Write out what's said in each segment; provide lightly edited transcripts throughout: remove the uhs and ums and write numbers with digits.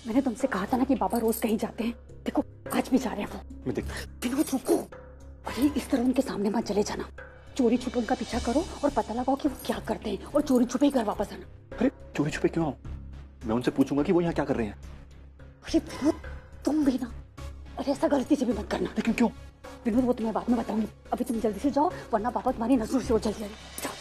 मैंने तुमसे कहा था ना कि बाबा रोज कहीं जाते हैं, देखो आज भी जा रहे हैं वो। मैं देखता। विनोद रुको, अरे इस तरह उनके सामने मत चले जाना, चोरी छुपे उनका पीछा करो और पता लगाओ कि वो क्या करते हैं और चोरी छुपे ही घर वापस आना। अरे चोरी छुपे क्यों आऊं? मैं उनसे पूछूंगा कि वो यहाँ क्या कर रहे हैं। अरे विनोद तुम भी ना, अरे ऐसा गलती से भी मत करना। लेकिन क्यों? विनोद वो तुम्हें बाद में बताऊंगी, अभी तुम जल्दी से जाओ वरना पापा तुम्हारी नजरों से उछल जाएंगे। जाओ।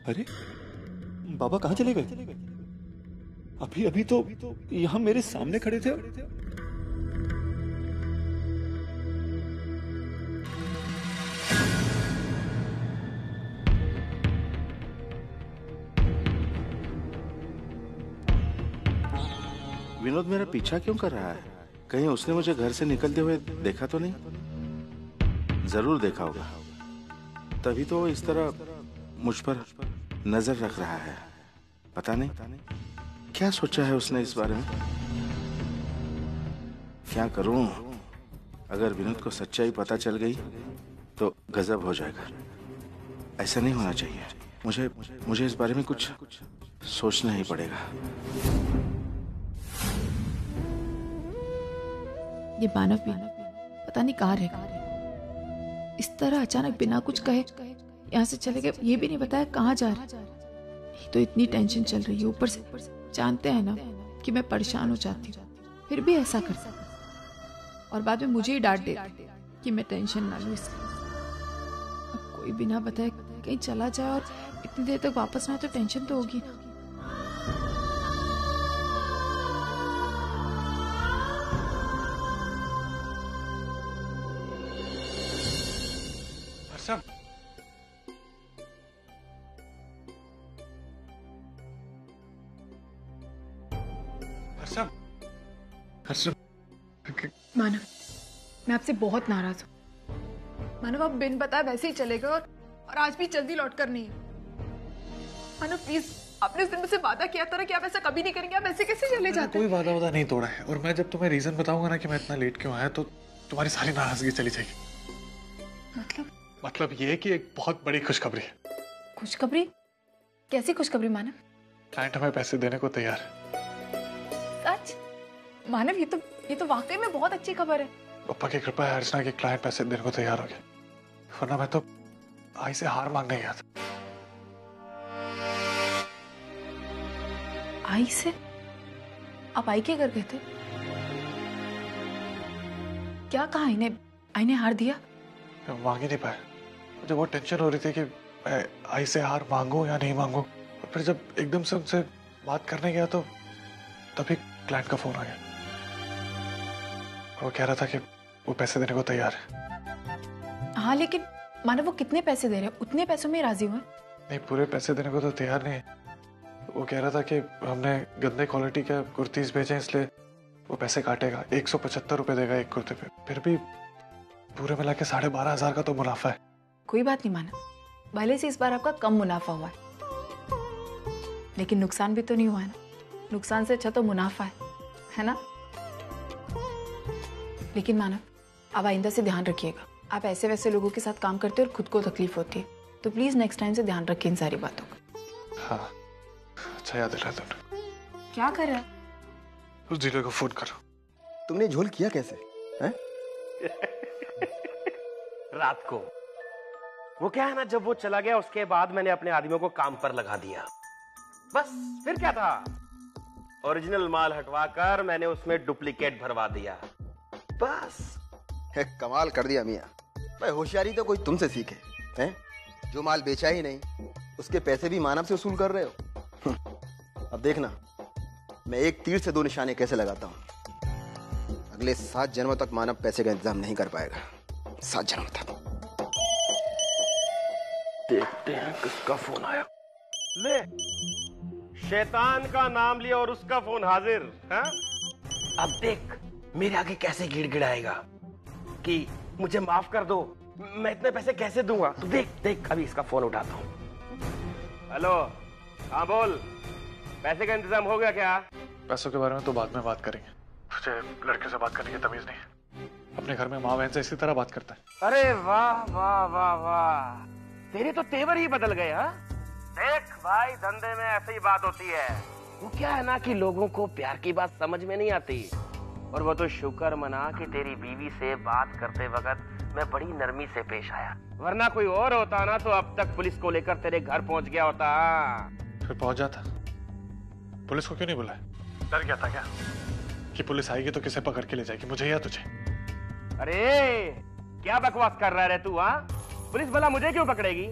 अरे बाबा कहाँ चले गए? अभी अभी तो यहाँ मेरे सामने खड़े थे। विनोद मेरा पीछा क्यों कर रहा है? कहीं उसने मुझे घर से निकलते हुए देखा तो नहीं? जरूर देखा होगा, तभी तो वो इस तरह मुझ पर नजर रख रहा है। पता नहीं क्या सोचा है उसने इस बारे में। क्या करूं? अगर विनोद को सच्चाई पता चल गई तो गजब हो जाएगा। ऐसा नहीं होना चाहिए। मुझे इस बारे में कुछ सोचना ही पड़ेगा। ये मानव भी पता नहीं कहाँ रह गया। इस तरह अचानक बिना कुछ कहे यहाँ से चले गए, ये भी नहीं बताया कहाँ जा रहे। नहीं तो इतनी टेंशन चल रही है, ऊपर से जानते हैं ना कि मैं परेशान हो जाती हूँ, फिर भी ऐसा करता और बाद में मुझे ही डांट देती कि मैं टेंशन ना लूँ इसकी। अब कोई बिना बताए कहीं चला जाए और इतनी देर तक वापस ना आए तो टेंशन तो होगी ना। मानव, मैं आपसे बहुत नाराज हूँ। मानव आप बिन बताए वैसे ही चले गए और आज भी जल्दी लौट कर नहीं है। मानव प्लीज, आपने उस दिन मुझसे वादा किया था ना कि आप ऐसा कभी नहीं करेंगे, आप ऐसे कैसे चले जाते? कोई वादा नहीं तोड़ा है, और मैं जब तुम्हें रीजन बताऊंगा ना कि मैं इतना लेट क्यों आया तो तुम्हारी सारी नाराजगी चली जाएगी। मतलब ये कि एक बहुत बड़ी खुशखबरी है। खुशखबरी? कैसी खुशखबरी मानव? क्लाइंट हमें पैसे देने को तैयार है। सच? मानव ये तो वाकई में बहुत अच्छी खबर है। पापा की कृपा है अर्चना, कि क्लाइंट पैसे देने को तैयार हो गया, वरना मैं तो आई से हार मांगने गया था। आई से? आप आई के घर गए थे? क्या कहा आई ने हार दिया? मैं मांग ही नहीं पाया। मुझे बहुत टेंशन हो रही थी कि मैं आई से हार मांगू या नहीं मांगू। और फिर जब एकदम से उनसे बात करने गया तो तभी क्लाइंट का फोन आ गया। वो कह रहा था कि वो पैसे देने को तैयार है। हाँ लेकिन मानव वो कितने पैसे दे रहे हैं? उतने पैसों में राजी हुए? नहीं, पूरे पैसे देने को तो तैयार नहीं है। वो कह रहा था कि हमने गंदे क्वालिटी के कुर्तीज भेजे इसलिए वो पैसे काटेगा। 175 रुपए देगा एक कुर्ते पे। फिर भी पूरे मिला के 12,500 का तो मुनाफा है। कोई बात नहीं मानव, भले से इस बार आपका कम मुनाफा हुआ है लेकिन नुकसान भी तो नहीं हुआ है ना। नुकसान से अच्छा तो मुनाफा है ना? लेकिन मानव आप आइंदा से ध्यान रखिएगा, आप ऐसे वैसे लोगों के साथ काम करते हो और खुद को तकलीफ होती है, तो प्लीज नेक्स्ट टाइम से ध्यान रखिए इन सारी बातों का। हाँ, अच्छा याद दिलाया तुमने। क्या कर रहा है? उस डीलर को फोन करो। तुमने झोल किया कैसे? हैं? रात को वो क्या है ना, जब वो चला गया उसके बाद मैंने अपने आदमियों को काम पर लगा दिया। बस फिर क्या था, ओरिजिनल माल हटवाकर मैंने उसमें डुप्लीकेट भरवा दिया। बस कमाल कर दिया मियाँ। भाई होशियारी तो कोई तुमसे सीखे हैं? जो माल बेचा ही नहीं उसके पैसे भी मानव से वसूल कर रहे हो। अब देखना मैं एक तीर से 2 निशाने कैसे लगाता हूँ। अगले 7 जन्मों तक मानव पैसे का इंतजाम नहीं कर पाएगा। 7 जन्मों तक। देखते हैं किसका फोन आया। ले, शैतान का नाम लिया और उसका फोन हाजिर है? अब देख मेरे आगे कैसे गिड़गिड़ाएगा कि मुझे माफ कर दो, मैं इतने पैसे कैसे दूंगा। तो देख देख अभी इसका फोन उठाता हूँ। हेलो, हाँ बोल, पैसे का इंतजाम हो गया क्या? पैसों के बारे में तो बाद में बात करेंगे। तुझे लड़के से बात करने की तमीज नहीं। अपने घर में माँ बहन से इसी तरह बात करता है। अरे वाह वाह वाह वाह, तेरे तो तेवर ही बदल गए। हाँ देख भाई, धंधे में ऐसी ही बात होती है। वो क्या है ना कि लोगों को प्यार की बात समझ में नहीं आती। और वो तो शुक्र मना कि तेरी बीवी से बात करते वक्त मैं बड़ी नरमी से पेश आया, वरना कोई और होता ना तो अब तक पुलिस को लेकर तेरे घर पहुंच गया होता। फिर पहुंच जाता। पुलिस को क्यों नहीं बुलाया? डर गया था क्या कि पुलिस आएगी तो किसे पकड़ के ले जाएगी, मुझे या तुझे? अरे क्या बकवास कर रहा है तू? हाँ, पुलिस भला मुझे क्यों पकड़ेगी?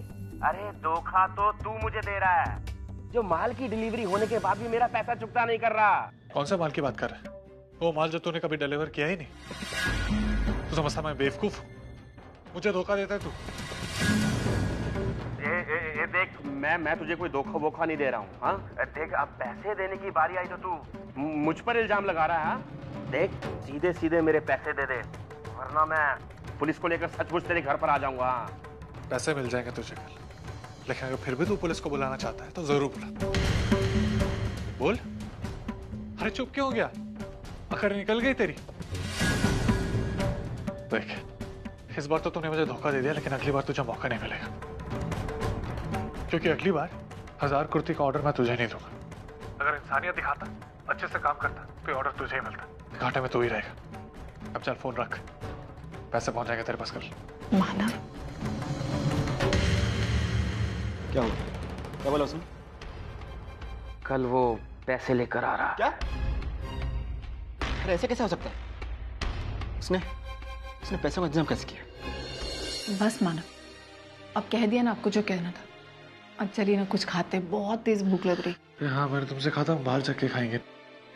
अरे धोखा तो तू मुझे दे रहा है, जो माल की डिलीवरी होने के बाद भी मेरा पैसा चुकता नहीं कर रहा। कौन सा माल की बात कर रहा है? वो माल जो तूने कभी डिलीवर किया ही नहीं। तू समझता मैं बेवकूफ हूँ? मुझे धोखा देता है तू? ये देख, मैं तुझे कोई धोखा वोखा नहीं दे रहा हूँ। हाँ देख, अब पैसे देने की बारी आई तो तू मुझ पर इल्जाम लगा रहा है। देख सीधे सीधे मेरे पैसे दे दे, वरना मैं पुलिस को लेकर सचमुच तेरे घर पर आ जाऊंगा। पैसे मिल जाएंगे तुझे कल, लेकिन अगर फिर भी तू पुलिस को बुलाना चाहता है तो जरूर बुला। बोल। अरे चुप क्यों हो गया? अखर निकल गई तेरी। देख, इस बार तो तूने मुझे धोखा दे दिया, लेकिन अगली बार तुझे मौका नहीं मिलेगा, क्योंकि अगली बार 1000 कुर्ती का ऑर्डर मैं तुझे नहीं दूंगा। अगर इंसानियत दिखाता, अच्छे से काम करता, तो ऑर्डर तुझे ही मिलता। घाटे में तू ही रहेगा। अब चल फोन रख, पैसे पहुंच जाएंगे तेरे पास कल। मानव, क्या हुआ? क्या बोला उसने? कल वो पैसे लेकर आ रहा। क्या? अरे ऐसे कैसे हो सकता है? उसने पैसों का इंतजाम कैसे किया? बस मानव, अब कह दिया ना आपको जो कहना था। अब चलिए ना कुछ खाते, बहुत तेज भूख लग रही। हाँ, मैंने तुमसे कहा था बाहर जाके खाएंगे।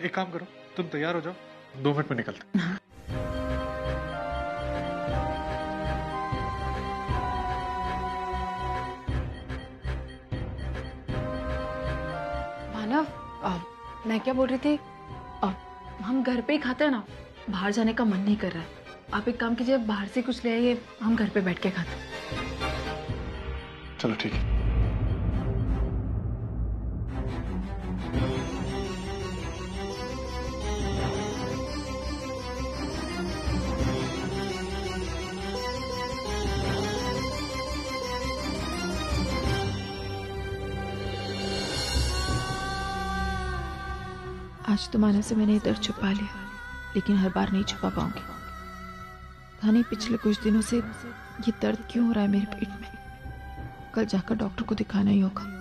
एक काम करो, तुम तैयार हो जाओ, 2 मिनट में निकलते। मानव, मैं क्या बोल रही थी, हम घर पे ही खाते हैं ना, बाहर जाने का मन नहीं कर रहा है। आप एक काम कीजिए, बाहर से कुछ ले आइए, हम घर पे बैठ के खाते हैं। चलो ठीक है। आज तो मानव से मैंने ये दर्द छुपा लिया, लेकिन हर बार नहीं छुपा पाऊंगी। पता नहीं पिछले कुछ दिनों से ये दर्द क्यों हो रहा है मेरे पेट में। कल जाकर डॉक्टर को दिखाना ही होगा।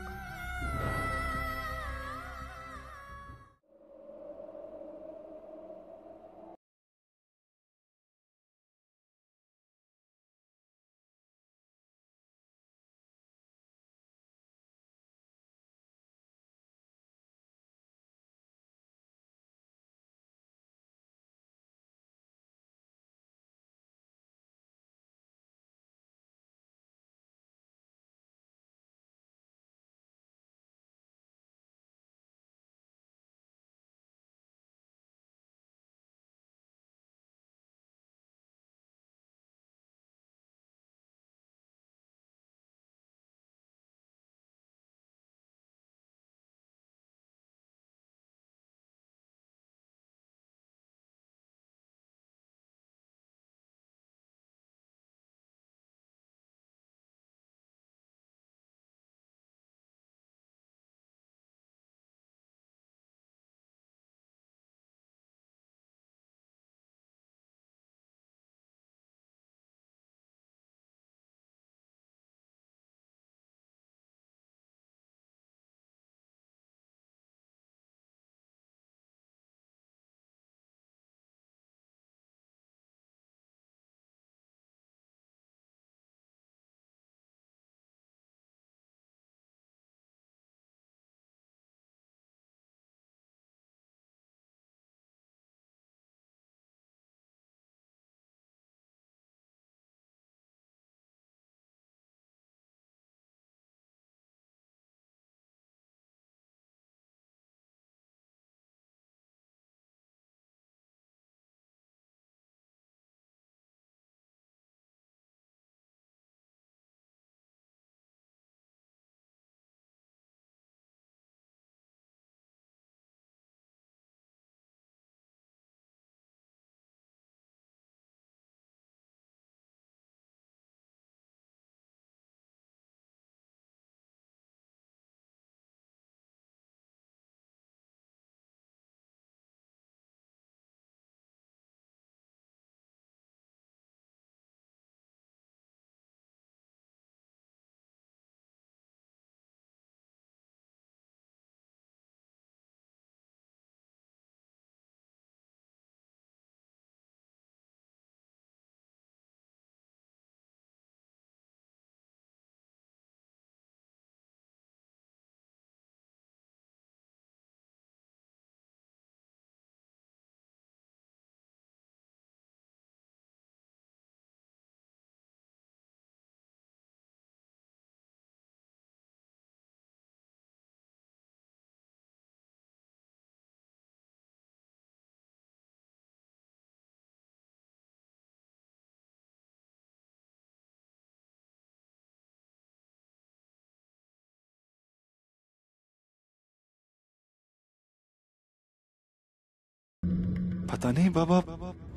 पता नहीं बाबा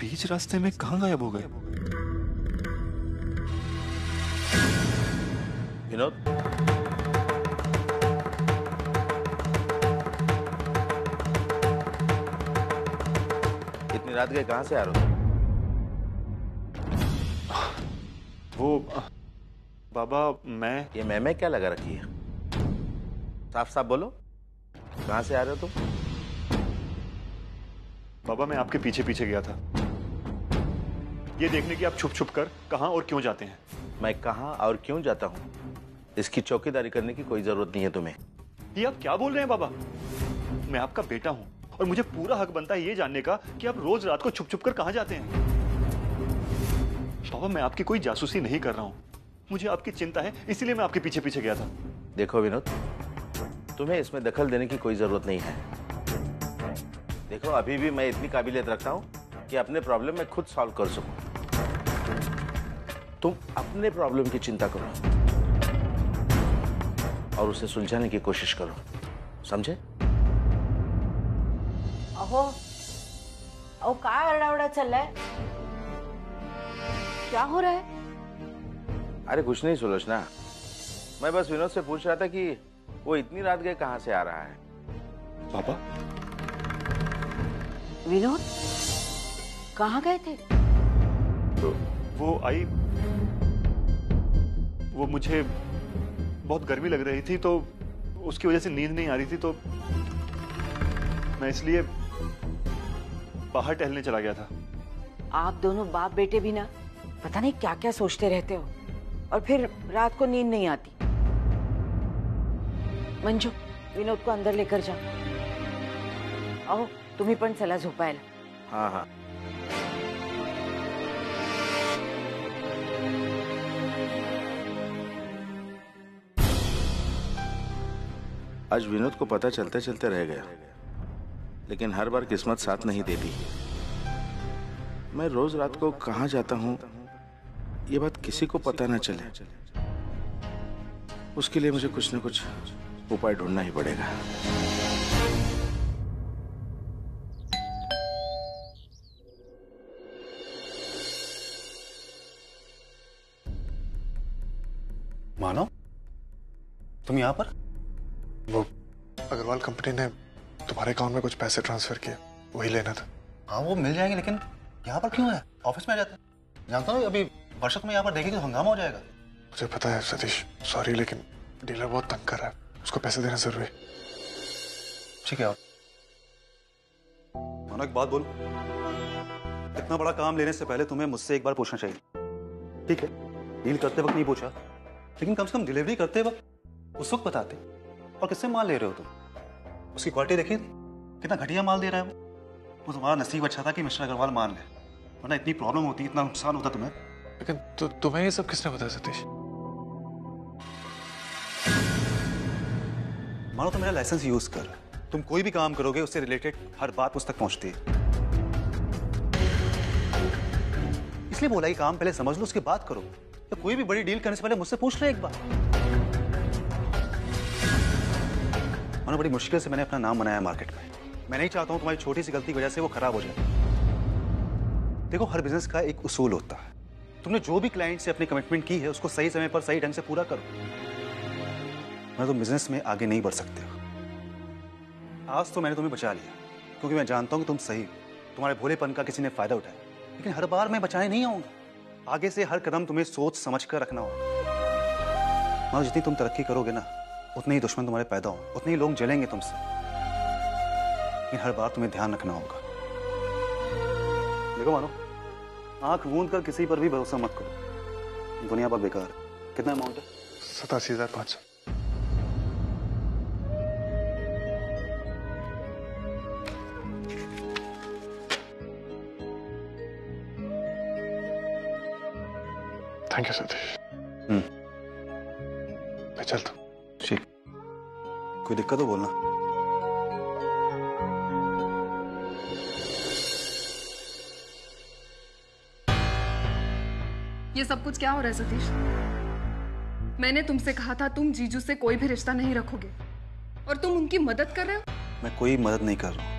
बीच रास्ते में कहाँ गायब हो गए। विनोद, इतनी रात गए कहाँ से आ रहे हो? वो बाबा मैं ये मैं क्या लगा रखी है? साफ साफ बोलो, कहाँ से आ रहे हो तुम? बाबा मैं आपके पीछे पीछे गया था, ये देखने की आप छुप छुप कर कहाँ और क्यों जाते हैं। मैं कहाँ और क्यों जाता हूँ, इसकी चौकीदारी करने की कोई जरूरत नहीं है तुम्हें। ये आप क्या बोल रहे हैं बाबा? मैं आपका बेटा हूँ और मुझे पूरा हक बनता है ये जानने का कि आप रोज रात को छुप छुप कर कहाँ जाते हैं। बाबा मैं आपकी कोई जासूसी नहीं कर रहा हूँ, मुझे आपकी चिंता है इसीलिए मैं आपके पीछे पीछे गया था। देखो विनोद, तुम्हें इसमें दखल देने की कोई जरूरत नहीं है। देखो अभी भी मैं इतनी काबिलियत रखता हूँ कि अपने प्रॉब्लम में खुद सॉल्व कर सकूं। तुम अपने प्रॉब्लम की चिंता करो और उसे सुलझाने की कोशिश करो, समझे? अहो अहो काय अरडावडा चल रहा है? क्या हो रहा है? अरे कुछ नहीं सुलोचना, मैं बस विनोद से पूछ रहा था कि वो इतनी रात गए कहाँ से आ रहा है। पापा विनोद कहाँ गए थे? वो मुझे बहुत गर्मी लग रही थी तो उसकी वजह से नींद नहीं आ रही थी, तो मैं इसलिए बाहर टहलने चला गया था। आप दोनों बाप बेटे भी ना पता नहीं क्या क्या सोचते रहते हो और फिर रात को नींद नहीं आती। मंजू, विनोद को अंदर लेकर जाओ। अहो तुम्ही पण चला झोपायला। हाँ हाँ। आज विनोद को पता चलते चलते रह गया, लेकिन हर बार किस्मत साथ नहीं देती। मैं रोज रात को कहाँ जाता हूँ ये बात किसी को पता ना चले, उसके लिए मुझे कुछ न कुछ उपाय ढूंढना ही पड़ेगा। मानव, तुम यहाँ पर? वो अग्रवाल कंपनी ने तुम्हारे अकाउंट में कुछ पैसे ट्रांसफर किए, वही लेना था। हाँ वो मिल जाएंगे, लेकिन यहाँ पर क्यों है? ऑफिस में आ जाते। जानता हूँ अभी वर्षा तुम्हें यहाँ पर देखेगी तो हंगामा हो जाएगा। मुझे पता है सतीश, सॉरी, लेकिन डीलर बहुत तंग कर रहा है, उसको पैसे देना जरूरी। ठीक है। और मानो एक बात बोल, इतना बड़ा काम लेने से पहले तुम्हें मुझसे एक बार पूछना चाहिए। ठीक है, डील करते वक्त नहीं पूछा, लेकिन कम से कम डिलीवरी करते वक्त उस वक्त बताते। और किससे माल ले रहे हो तुम? उसकी क्वालिटी देखिए, कितना घटिया माल दे रहा है वो तुम्हारा नसीब अच्छा था कि मिस्टर अग्रवाल मान ले, वरना इतनी प्रॉब्लम होती, इतना नुकसान होता तुम्हें। लेकिन तुम्हें ये सब किसने बताया सतीश? मानो तो मेरा लाइसेंस यूज कर, तुम कोई भी काम करोगे उससे रिलेटेड हर बात मुझ तक पहुंचती है। इसलिए बोला कि काम पहले समझ लो उसके बाद करो। तो कोई भी बड़ी डील करने से पहले मुझसे पूछ ले एक बार। मानो बड़ी मुश्किल से मैंने अपना नाम बनाया मार्केट में। मैं नहीं चाहता हूं तुम्हारी छोटी सी गलती की वजह से वो खराब हो जाए। देखो हर बिजनेस का एक उसूल होता है, तुमने जो भी क्लाइंट से अपनी कमिटमेंट की है उसको सही समय पर सही ढंग से पूरा करो, वरना तुम बिजनेस में आगे नहीं बढ़ सकते हो। आज तो मैंने तुम्हें बचा लिया क्योंकि मैं जानता हूं कि तुम सही, तुम्हारे भोलेपन का किसी ने फायदा उठाया, लेकिन हर बार मैं बचाने नहीं आऊंगा। आगे से हर कदम तुम्हें सोच समझ कर रखना होगा। मानो जितनी तुम तरक्की करोगे ना, उतने ही दुश्मन तुम्हारे पैदा होंगे, उतने ही लोग जलेंगे तुमसे, लेकिन हर बार तुम्हें ध्यान रखना होगा। देखो मानो, आंख मूंद कर किसी पर भी भरोसा मत करो, दुनिया पर बेकार है। कितना अमाउंट है? 87,500। Thank you Satish. मैं चलता हूँ। ठीक, कोई दिक्कत हो बोलना। ये सब कुछ क्या हो रहा है सतीश? मैंने तुमसे कहा था तुम जीजू से कोई भी रिश्ता नहीं रखोगे और तुम उनकी मदद कर रहे हो। मैं कोई मदद नहीं कर रहा हूँ,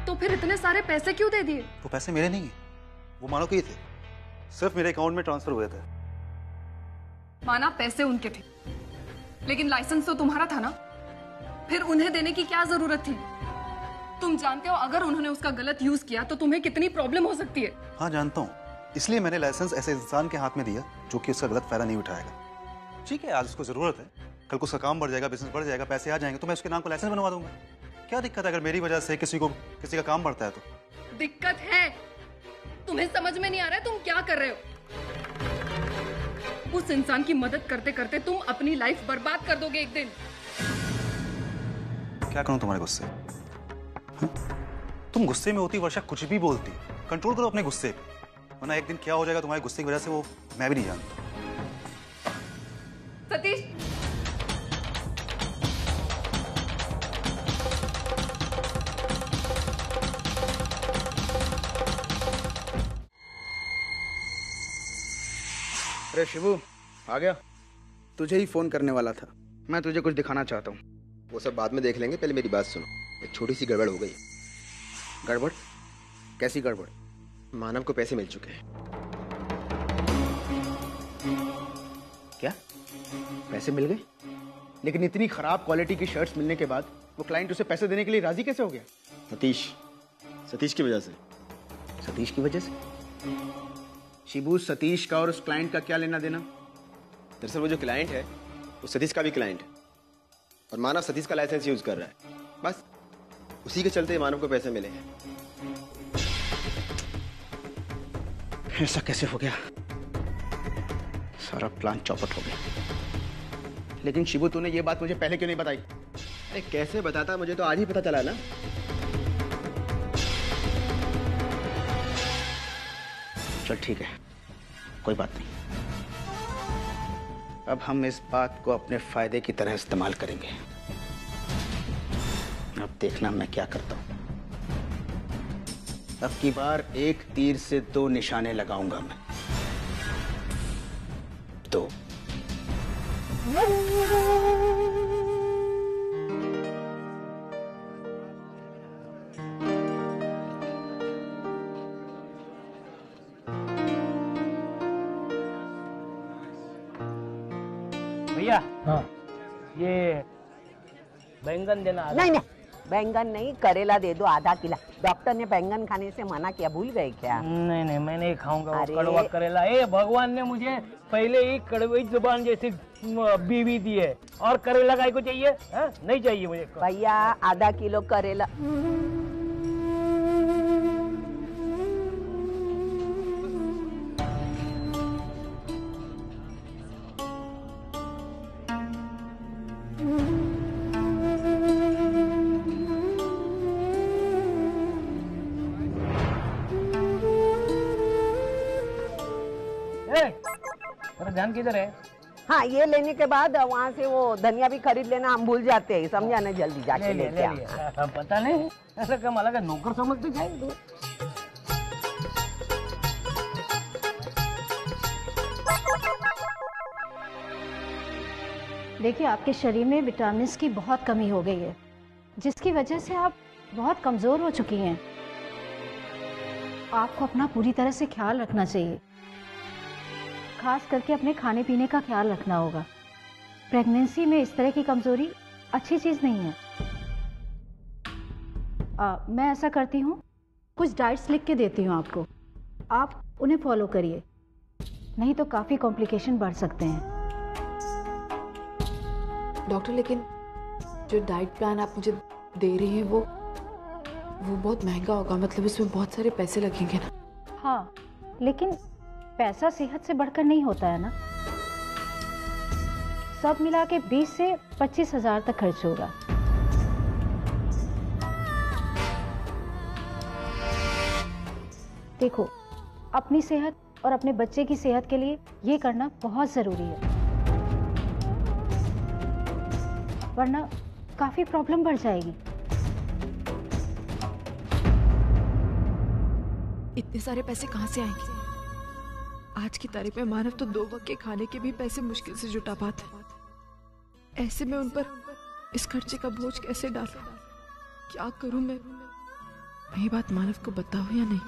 तो फिर इतने सारे पैसे क्यों दे दिए? वो पैसे मेरे नहीं है, वो मानो के ही थे, सिर्फ मेरे अकाउंट में ट्रांसफर हुए थे। माना पैसे उनके थे, लेकिन लाइसेंस तो तुम्हारा था ना, फिर उन्हें देने की क्या जरूरत थी? तुम जानते हो अगर उन्होंने उसका गलत यूज किया तो तुम्हें कितनी प्रॉब्लम हो सकती है। हाँ जानता हूँ, इसलिए मैंने लाइसेंस ऐसे इंसान के हाथ में दिया जो कि उसका गलत फायदा नहीं उठाएगा। ठीक है, आज उसको जरूरत है, कल को उसका काम बढ़ जाएगा, बिजनेस बढ़ जाएगा, पैसे आ जाएंगे तो मैं उसके नाम को लाइसेंस बनवा दूंगा। क्या दिक्कत है अगर मेरी वजह से किसी का काम बढ़ता है तो? दिक्कत है, तुम्हें समझ में नहीं आ रहा है तुम क्या कर रहे हो। उस इंसान की मदद करते करते तुम अपनी लाइफ बर्बाद कर दोगे एक दिन। क्या करूं तुम्हारे गुस्से? तुम गुस्से में होती वर्षा, कुछ भी बोलती। कंट्रोल करो अपने गुस्से पे, वरना एक दिन क्या हो जाएगा तुम्हारे गुस्से की वजह से वो मैं भी नहीं जानता। सतीश, अरे शिवू, आ गया? तुझे ही फोन करने वाला था, मैं तुझे कुछ दिखाना चाहता हूँ। वो सब बाद में देख लेंगे, पहले मेरी बात सुनो। एक छोटी सी गड़बड़ हो गई। गड़बड़? कैसी गड़बड़? मानव को पैसे मिल चुके हैं। क्या? पैसे मिल गए? लेकिन इतनी खराब क्वालिटी की शर्ट्स मिलने के बाद वो क्लाइंट उसे पैसे देने के लिए राजी कैसे हो गया? सतीश की वजह से। सतीश की वजह से? शिबू, सतीश का और उस क्लाइंट का क्या लेना देना? दरअसल वो जो क्लाइंट है वो सतीश का भी क्लाइंट है, और मानव सतीश का लाइसेंस यूज कर रहा है। बस उसी के चलते मानव को पैसे मिले हैं। ऐसा कैसे हो गया? सारा प्लान चौपट हो गया। लेकिन शिबू, तूने ये बात मुझे पहले क्यों नहीं बताई? अरे कैसे बताता, मुझे तो आज ही पता चला ना। चल ठीक है, कोई बात नहीं। अब हम इस बात को अपने फायदे की तरह इस्तेमाल करेंगे। अब देखना मैं क्या करता हूं। अब की बार एक तीर से 2 निशाने लगाऊंगा मैं। 2। भैया, हाँ, ये बैंगन देना। नहीं नहीं, बैंगन नहीं, करेला दे दो आधा किलो। डॉक्टर ने बैंगन खाने से मना किया, भूल गए क्या? नहीं नहीं, मैं नहीं खाऊंगा वो कड़वा करेला। ए भगवान ने मुझे पहले ही कड़वी जुबान जैसी बीवी दी है, और करेला गाय को चाहिए? नहीं चाहिए मुझे भैया, आधा किलो करेला। ध्यान किधर है? हाँ, ये लेने के बाद वहाँ से वो धनिया भी खरीद लेना, हम भूल जाते हैं, समझा ना? जल्दी जाके लेके आ। पता नहीं, ऐसा क्या माला का नौकर समझते जाए। देखिए, आपके शरीर में विटामिन की बहुत कमी हो गई है, जिसकी वजह से आप बहुत कमजोर हो चुकी हैं। आपको अपना पूरी तरह से ख्याल रखना चाहिए, खास करके अपने खाने पीने का ख्याल रखना होगा। प्रेगनेंसी में इस तरह की कमजोरी अच्छी चीज नहीं है। मैं ऐसा करती हूँ, कुछ डाइट्स लिख के देती हूँ आपको, आप उन्हें फॉलो करिए, नहीं तो काफी कॉम्प्लिकेशन बढ़ सकते हैं। डॉक्टर, लेकिन जो डाइट प्लान आप मुझे दे रही हैं वो बहुत महंगा होगा, मतलब उसमें बहुत सारे पैसे लगेंगे ना? हाँ, लेकिन पैसा सेहत से बढ़कर नहीं होता है ना। सब मिला के 20 से 25 हजार तक खर्च होगा। देखो, अपनी सेहत और अपने बच्चे की सेहत के लिए ये करना बहुत जरूरी है, वरना काफी प्रॉब्लम बढ़ जाएगी। इतने सारे पैसे कहाँ से आएंगे? आज की तारीख में मानव तो 2 वक्त के खाने के भी पैसे मुश्किल से जुटा पाता है। ऐसे में उन पर इस खर्चे का बोझ कैसे डालूं? क्या करूं मैं? मैं ये बात मानव को बताऊं या नहीं?